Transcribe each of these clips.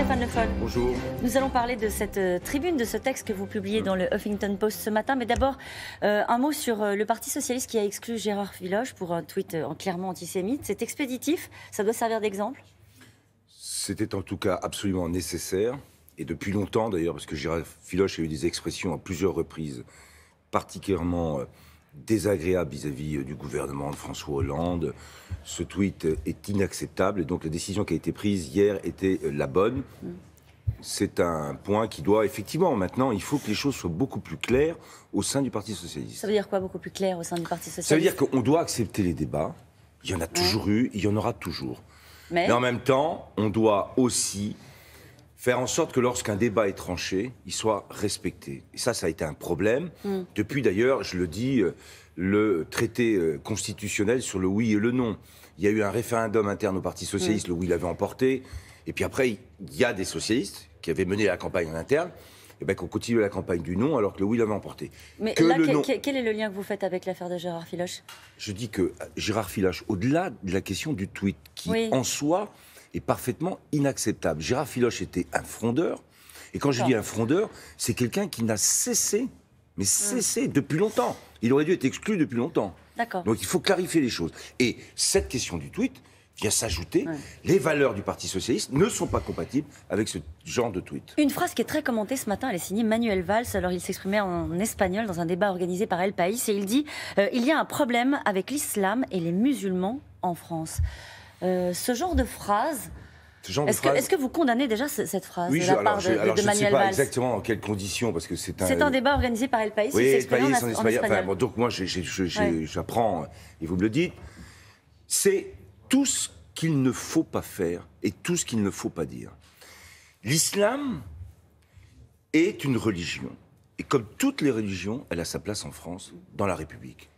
Stéphane Le Foll. Bonjour. Nous allons parler de cette tribune, de ce texte que vous publiez dans le Huffington Post ce matin. Mais d'abord, un mot sur le Parti Socialiste qui a exclu Gérard Filoche pour un tweet clairement antisémite. C'est expéditif, ça doit servir d'exemple? C'était en tout cas absolument nécessaire, et depuis longtemps d'ailleurs, parce que Gérard Filoche a eu des expressions à plusieurs reprises particulièrement désagréables vis-à-vis du gouvernement de François Hollande. Ce tweet est inacceptable, et donc la décision qui a été prise hier était la bonne. C'est un point qui doit, effectivement, maintenant, il faut que les choses soient beaucoup plus claires au sein du Parti Socialiste. Ça veut dire quoi, beaucoup plus clair au sein du Parti Socialiste? Ça veut dire qu'on doit accepter les débats. Il y en a toujours eu, il y en aura toujours. Mais en même temps, on doit aussi faire en sorte que lorsqu'un débat est tranché, il soit respecté. Et ça a été un problème. Depuis d'ailleurs, je le dis, le traité constitutionnel sur le oui et le non. Il y a eu un référendum interne au Parti Socialiste, le oui l'avait emporté. Et puis après, il y a des socialistes qui avaient mené la campagne en interne, et bien qu'on continue la campagne du non alors que le oui l'avait emporté. Mais là, quel est le lien que vous faites avec l'affaire de Gérard Filoche? Je dis que Gérard Filoche, au-delà de la question du tweet, qui en soi est parfaitement inacceptable. Gérard Filoche était un frondeur, et quand je dis un frondeur, c'est quelqu'un qui n'a cessé, mais cessé depuis longtemps. Il aurait dû être exclu depuis longtemps. D'accord. Donc il faut clarifier les choses. Et cette question du tweet vient s'ajouter. Les valeurs du Parti Socialiste ne sont pas compatibles avec ce genre de tweet. Une phrase qui est très commentée ce matin, elle est signée Manuel Valls. Alors il s'exprimait en espagnol dans un débat organisé par El País, et il dit il y a un problème avec l'islam et les musulmans en France. Ce genre de phrase... Est-ce que vous condamnez déjà cette phrase de la part de Manuel Valls? Je ne sais pas exactement dans quelles conditions, parce que c'est un débat organisé par El País. Oui, El País en espagnol. Enfin, bon, donc moi, j'apprends, et vous me le dites, c'est tout ce qu'il ne faut pas faire et tout ce qu'il ne faut pas dire. L'islam est une religion, et comme toutes les religions, elle a sa place en France, dans la République.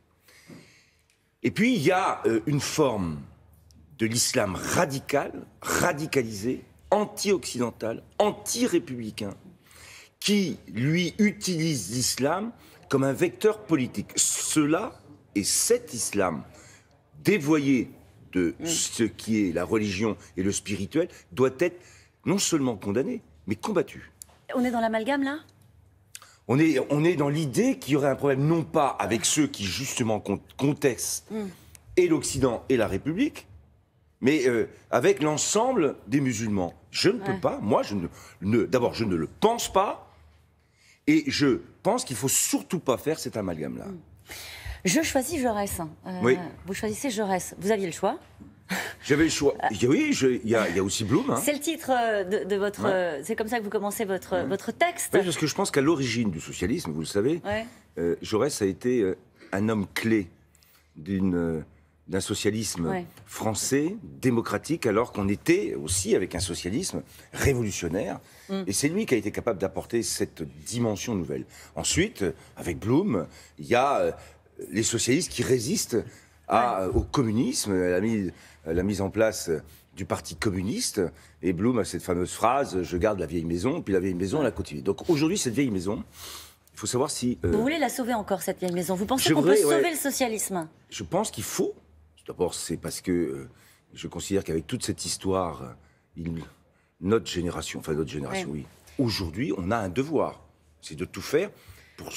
Et puis, il y a une forme de l'islam radical, radicalisé, anti-occidental, anti-républicain, qui, lui, utilise l'islam comme un vecteur politique. Cela et cet islam dévoyé de ce qui est la religion et le spirituel doit être non seulement condamné, mais combattu. On est dans l'amalgame, là ? On est dans l'idée qu'il y aurait un problème, non pas avec ceux qui, justement, contestent et l'Occident et la République, mais avec l'ensemble des musulmans. Je ne peux pas, moi, d'abord, je ne le pense pas, et je pense qu'il ne faut surtout pas faire cet amalgame-là. Je choisis Jaurès. Oui. Vous choisissez Jaurès. Vous aviez le choix. J'avais le choix. Oui, il y a aussi Blum. Hein. C'est le titre de votre... C'est comme ça que vous commencez votre texte. Oui, parce que je pense qu'à l'origine du socialisme, vous le savez, Jaurès a été un homme clé d'un socialisme français, démocratique, alors qu'on était aussi avec un socialisme révolutionnaire. Et c'est lui qui a été capable d'apporter cette dimension nouvelle. Ensuite, avec Blum, il y a les socialistes qui résistent au communisme, à la mise en place du Parti communiste. Et Blum a cette fameuse phrase « Je garde la vieille maison », puis la vieille maison, elle a continué. Donc aujourd'hui, cette vieille maison, il faut savoir si... Vous voulez la sauver encore, cette vieille maison? Vous pensez qu'on peut sauver le socialisme? Je pense qu'il faut. D'abord, c'est parce que je considère qu'avec toute cette histoire, notre génération, oui, aujourd'hui, on a un devoir. C'est de tout faire pour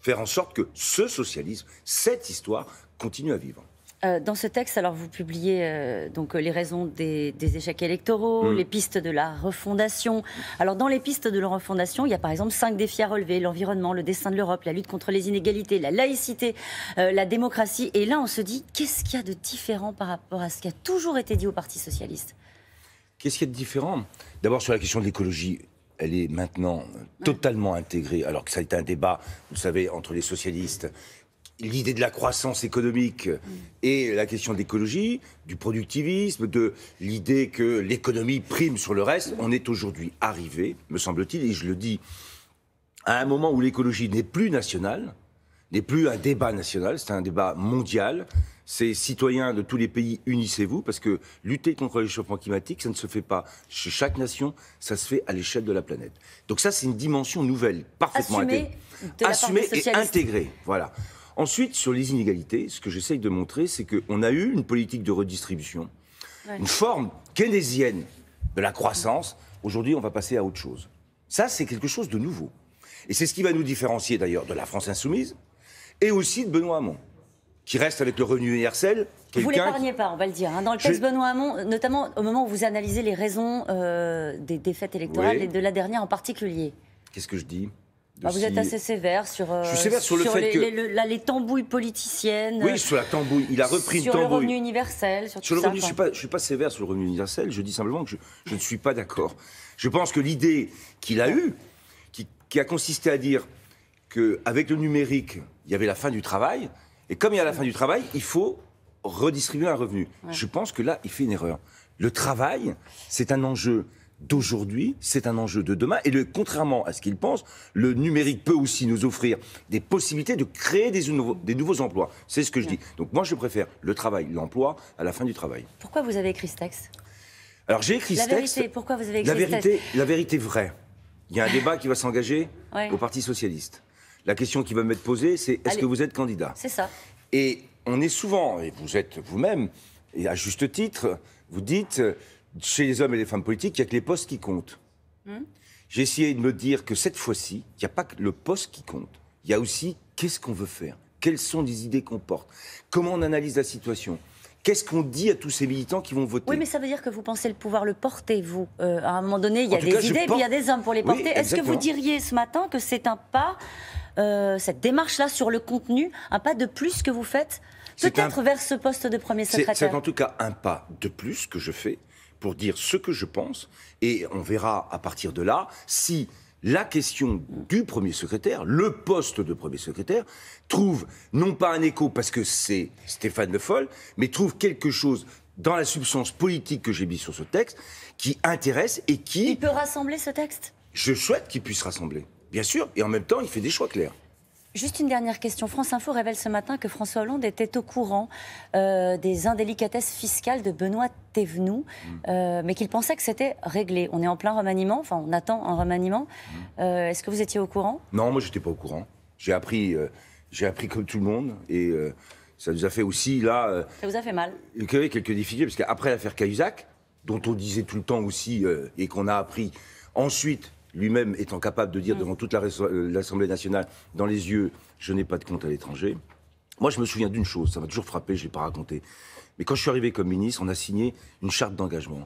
faire en sorte que ce socialisme, cette histoire, continue à vivre. Dans ce texte, alors vous publiez donc les raisons des échecs électoraux, les pistes de la refondation. Alors dans les pistes de la refondation, il y a par exemple 5 défis à relever: l'environnement, le destin de l'Europe, la lutte contre les inégalités, la laïcité, la démocratie. Et là, on se dit, qu'est-ce qu'il y a de différent par rapport à ce qui a toujours été dit au Parti socialiste? Qu'est-ce qu'il y a de différent? D'abord sur la question de l'écologie. Elle est maintenant totalement intégrée, alors que ça a été un débat, vous savez, entre les socialistes. L'idée de la croissance économique et la question de l'écologie, du productivisme, de l'idée que l'économie prime sur le reste, on est aujourd'hui arrivé, me semble-t-il, et je le dis, à un moment où l'écologie n'est plus nationale, n'est plus un débat national, c'est un débat mondial. C'est citoyens de tous les pays, unissez-vous, parce que lutter contre le réchauffement climatique, ça ne se fait pas chez chaque nation, ça se fait à l'échelle de la planète. Donc ça, c'est une dimension nouvelle, parfaitement assumée et intégrée. Voilà. Ensuite, sur les inégalités, ce que j'essaye de montrer, c'est qu'on a eu une politique de redistribution, une forme keynésienne de la croissance, Aujourd'hui, on va passer à autre chose. Ça, c'est quelque chose de nouveau. Et c'est ce qui va nous différencier d'ailleurs de la France insoumise et aussi de Benoît Hamon, qui reste avec le revenu universel. Vous l'épargnez pas, on va le dire. Dans le texte Benoît Hamon, notamment au moment où vous analysez les raisons des défaites électorales et de la dernière en particulier. Qu'est-ce que je dis vous êtes assez sévère sur, je suis sévère sur le fait que... les tambouilles politiciennes. Oui, sur la tambouille. Il a repris le tambouille. Sur le revenu universel. Sur le revenu, je ne suis pas sévère sur le revenu universel. Je dis simplement que je ne suis pas d'accord. Je pense que l'idée qu'il a eue, qui a consisté à dire qu'avec le numérique, il y avait la fin du travail. Et comme il y a la fin du travail, il faut redistribuer un revenu. Ouais. Je pense que là, il fait une erreur. Le travail, c'est un enjeu d'aujourd'hui, c'est un enjeu de demain. Et contrairement à ce qu'il pense, le numérique peut aussi nous offrir des possibilités de créer des nouveaux emplois. C'est ce que je dis. Donc moi, je préfère le travail, l'emploi, à la fin du travail. Pourquoi vous avez écrit ce texte? Alors j'ai écrit ce texte... Pourquoi vous avez écrit ce texte? La vérité vraie. Il y a un débat qui va s'engager au Parti socialiste. La question qui va m'être posée, c'est est-ce que vous êtes candidat? C'est ça. Et on est souvent, et vous êtes vous-même, et à juste titre, vous dites... Chez les hommes et les femmes politiques, il n'y a que les postes qui comptent. J'ai essayé de me dire que cette fois-ci, il n'y a pas que le poste qui compte. Il y a aussi qu'est-ce qu'on veut faire, quelles sont les idées qu'on porte, comment on analyse la situation, qu'est-ce qu'on dit à tous ces militants qui vont voter. Oui, mais ça veut dire que vous pensez le pouvoir le porter, vous. À un moment donné, il y a des idées, puis il y a des hommes pour les porter. Oui, est-ce que vous diriez ce matin que c'est un pas, cette démarche-là sur le contenu, un pas de plus que vous faites, peut-être vers ce poste de premier secrétaire? C'est en tout cas un pas de plus que je fais pour dire ce que je pense, et on verra à partir de là si la question du premier secrétaire, le poste de premier secrétaire, trouve non pas un écho parce que c'est Stéphane Le Foll, mais trouve quelque chose dans la substance politique que j'ai mis sur ce texte qui intéresse et qui... Il peut rassembler ce texte? Je souhaite qu'il puisse rassembler, bien sûr, et en même temps, il fait des choix clairs. Juste une dernière question. France Info révèle ce matin que François Hollande était au courant des indélicatesses fiscales de Benoît Thévenoud, mais qu'il pensait que c'était réglé. On est en plein remaniement, enfin on attend un remaniement. Est-ce que vous étiez au courant? Non, moi j'étais pas au courant. J'ai appris comme tout le monde et ça nous a fait aussi là... ça vous a fait mal? Quelques difficultés, parce qu'après l'affaire Cahuzac, dont on disait tout le temps aussi et qu'on a appris ensuite... lui-même étant capable de dire devant toute l'Assemblée nationale, dans les yeux, je n'ai pas de compte à l'étranger. Moi, je me souviens d'une chose, ça m'a toujours frappé, je ne l'ai pas raconté. Mais quand je suis arrivé comme ministre, on a signé une charte d'engagement.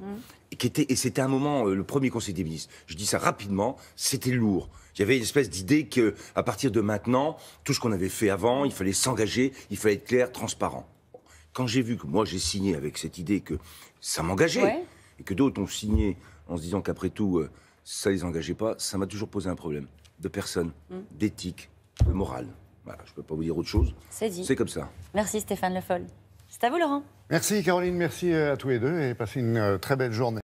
Et c'était un moment, le premier conseil des ministres. Je dis ça rapidement, c'était lourd. Il y avait une espèce d'idée qu'à partir de maintenant, tout ce qu'on avait fait avant, il fallait s'engager, il fallait être clair, transparent. Quand j'ai vu que moi, j'ai signé avec cette idée que ça m'engageait, et que d'autres ont signé en se disant qu'après tout... ça ne les engageait pas, ça m'a toujours posé un problème de personne, d'éthique, de morale. Voilà, je ne peux pas vous dire autre chose. C'est dit. C'est comme ça. Merci Stéphane Le Foll. C'est à vous Laurent. Merci Caroline, merci à tous les deux et passez une très belle journée.